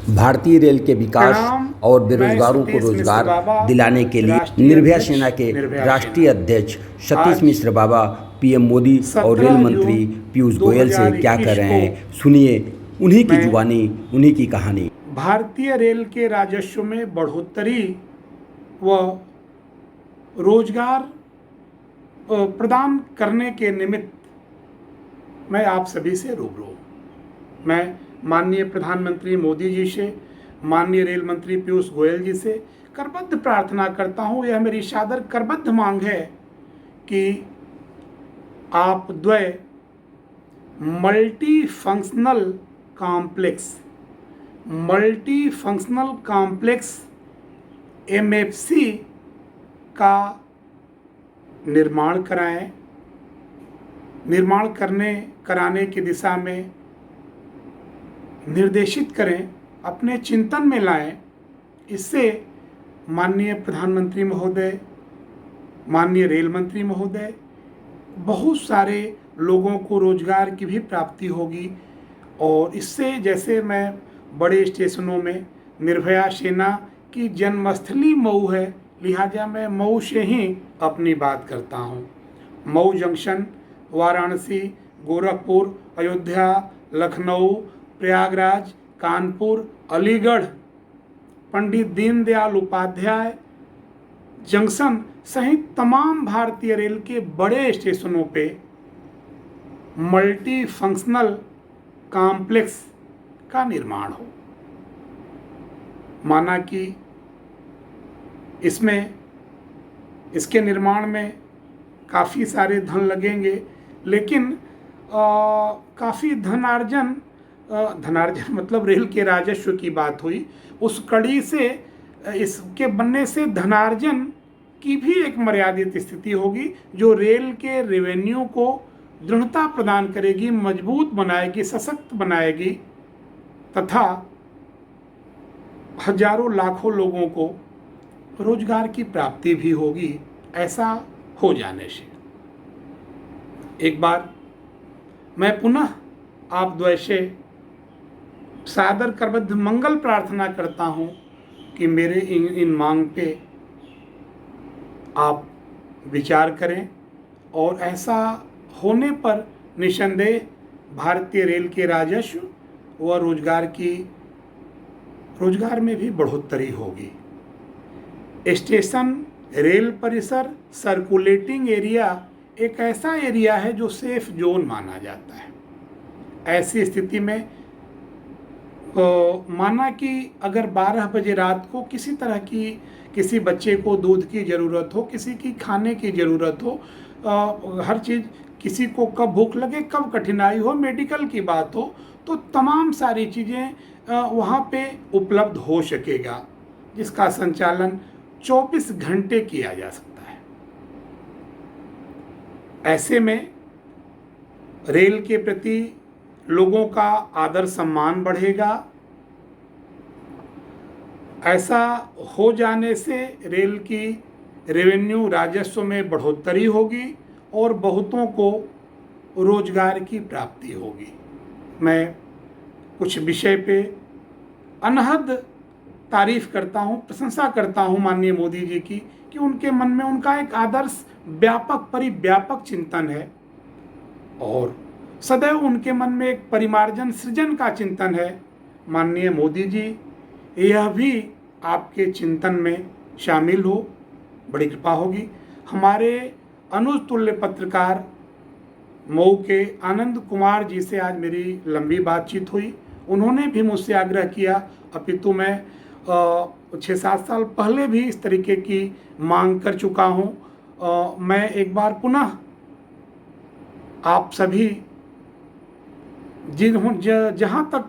भारतीय रेल के विकास और बेरोजगारों को रोजगार दिलाने के लिए निर्भया सेना के राष्ट्रीय अध्यक्ष सतीश मिश्र बाबा पीएम मोदी और रेल मंत्री पीयूष गोयल से क्या कह रहे हैं, सुनिए उन्हीं की जुबानी, उन्हीं की कहानी। भारतीय रेल के राजस्व में बढ़ोतरी व रोजगार प्रदान करने के निमित्त मैं आप सभी से रूबरू हूँ। मैं माननीय प्रधानमंत्री मोदी जी से, माननीय रेल मंत्री पीयूष गोयल जी से करबद्ध प्रार्थना करता हूँ, यह मेरी सादर करबद्ध मांग है कि आप द्वय मल्टी फंक्शनल कॉम्प्लेक्स MFC का निर्माण कराने की दिशा में निर्देशित करें, अपने चिंतन में लाएं। इससे माननीय प्रधानमंत्री महोदय, माननीय रेल मंत्री महोदय, बहुत सारे लोगों को रोजगार की भी प्राप्ति होगी। और इससे, जैसे मैं बड़े स्टेशनों में निर्भया सेना की जन्मस्थली मऊ है, लिहाजा मैं मऊ से ही अपनी बात करता हूँ। मऊ जंक्शन, वाराणसी, गोरखपुर, अयोध्या, लखनऊ, प्रयागराज, कानपुर, अलीगढ़, पंडित दीनदयाल उपाध्याय जंक्शन सहित तमाम भारतीय रेल के बड़े स्टेशनों पे मल्टी फंक्शनल कॉम्प्लेक्स का निर्माण हो। माना कि इसके निर्माण में काफ़ी सारे धन लगेंगे, लेकिन काफ़ी धनार्जन मतलब रेल के राजस्व की बात हुई, उस कड़ी से इसके बनने से धनार्जन की भी एक मर्यादित स्थिति होगी, जो रेल के रेवेन्यू को दृढ़ता प्रदान करेगी, मजबूत बनाएगी, सशक्त बनाएगी तथा हजारों लाखों लोगों को रोजगार की प्राप्ति भी होगी। ऐसा हो जाने से एक बार मैं पुनः आप द्वय से सादर करबद्ध मंगल प्रार्थना करता हूँ कि मेरे इन मांग पे आप विचार करें, और ऐसा होने पर निसंदेह भारतीय रेल के राजस्व व रोजगार में भी बढ़ोतरी होगी। स्टेशन, रेल परिसर, सर्कुलेटिंग एरिया एक ऐसा एरिया है जो सेफ जोन माना जाता है। ऐसी स्थिति में माना कि अगर 12 बजे रात को किसी बच्चे को दूध की ज़रूरत हो, किसी की खाने की ज़रूरत हो, हर चीज़, किसी को कब भूख लगे, कब कठिनाई हो, मेडिकल की बात हो, तो तमाम सारी चीज़ें वहाँ पे उपलब्ध हो सकेगा, जिसका संचालन 24 घंटे किया जा सकता है। ऐसे में रेल के प्रति लोगों का आदर सम्मान बढ़ेगा। ऐसा हो जाने से रेल की रेवेन्यू राजस्व में बढ़ोतरी होगी और बहुतों को रोजगार की प्राप्ति होगी। मैं कुछ विषय पे अनहद तारीफ करता हूँ, प्रशंसा करता हूँ माननीय मोदी जी की, कि उनके मन में उनका एक आदर्श परिव्यापक चिंतन है और सदैव उनके मन में एक परिमार्जन सृजन का चिंतन है। माननीय मोदी जी, यह भी आपके चिंतन में शामिल हो, बड़ी कृपा होगी। हमारे अनुतुल्य पत्रकार मऊ के आनंद कुमार जी से आज मेरी लंबी बातचीत हुई। उन्होंने भी मुझसे आग्रह किया, अपितु मैं 6-7 साल पहले भी इस तरीके की मांग कर चुका हूँ। मैं एक बार पुनः आप सभी जहाँ तक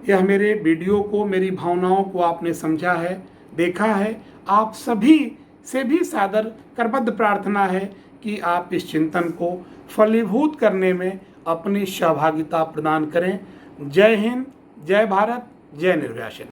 यह मेरे वीडियो को, मेरी भावनाओं को आपने समझा है, देखा है, आप सभी से भी सादर करबद्ध प्रार्थना है कि आप इस चिंतन को फलीभूत करने में अपनी सहभागिता प्रदान करें। जय हिंद, जय भारत, जय निर्भया सेना।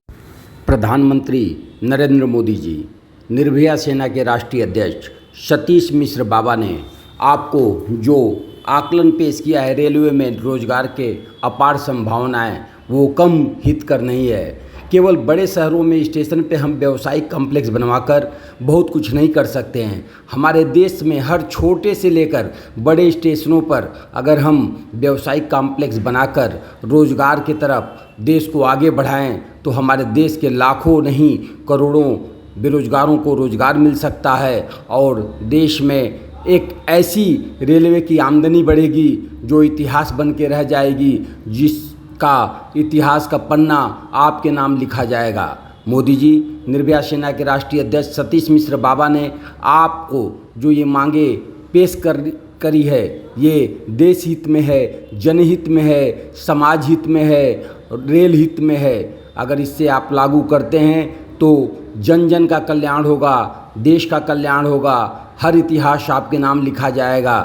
प्रधानमंत्री नरेंद्र मोदी जी, निर्भया सेना के राष्ट्रीय अध्यक्ष सतीश मिश्र बाबा ने आपको जो आकलन पेश किया है, रेलवे में रोजगार के अपार संभावनाएं वो कम हितकर नहीं है। केवल बड़े शहरों में स्टेशन पे हम व्यावसायिक कॉम्प्लेक्स बनवाकर बहुत कुछ नहीं कर सकते हैं। हमारे देश में हर छोटे से लेकर बड़े स्टेशनों पर अगर हम व्यावसायिक कॉम्प्लेक्स बनाकर रोजगार की तरफ देश को आगे बढ़ाएं तो हमारे देश के लाखों नहीं करोड़ों बेरोजगारों को रोजगार मिल सकता है और देश में एक ऐसी रेलवे की आमदनी बढ़ेगी जो इतिहास बन के रह जाएगी, जिसका इतिहास का पन्ना आपके नाम लिखा जाएगा। मोदी जी, निर्भया सेना के राष्ट्रीय अध्यक्ष सतीश मिश्र बाबा ने आपको जो ये मांगे पेश करी है, ये देश हित में है, जनहित में है, समाज हित में है, रेल हित में है। अगर इससे आप लागू करते हैं तो जन जन का कल्याण होगा, देश का कल्याण होगा, हर इतिहास आपके नाम लिखा जाएगा।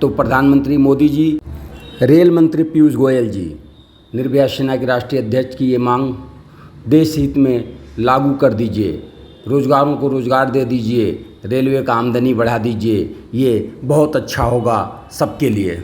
तो प्रधानमंत्री मोदी जी, रेल मंत्री पीयूष गोयल जी, निर्भया सेना के राष्ट्रीय अध्यक्ष की ये मांग देश हित में लागू कर दीजिए, रोजगारों को रोजगार दे दीजिए, रेलवे का आमदनी बढ़ा दीजिए। ये बहुत अच्छा होगा सबके लिए।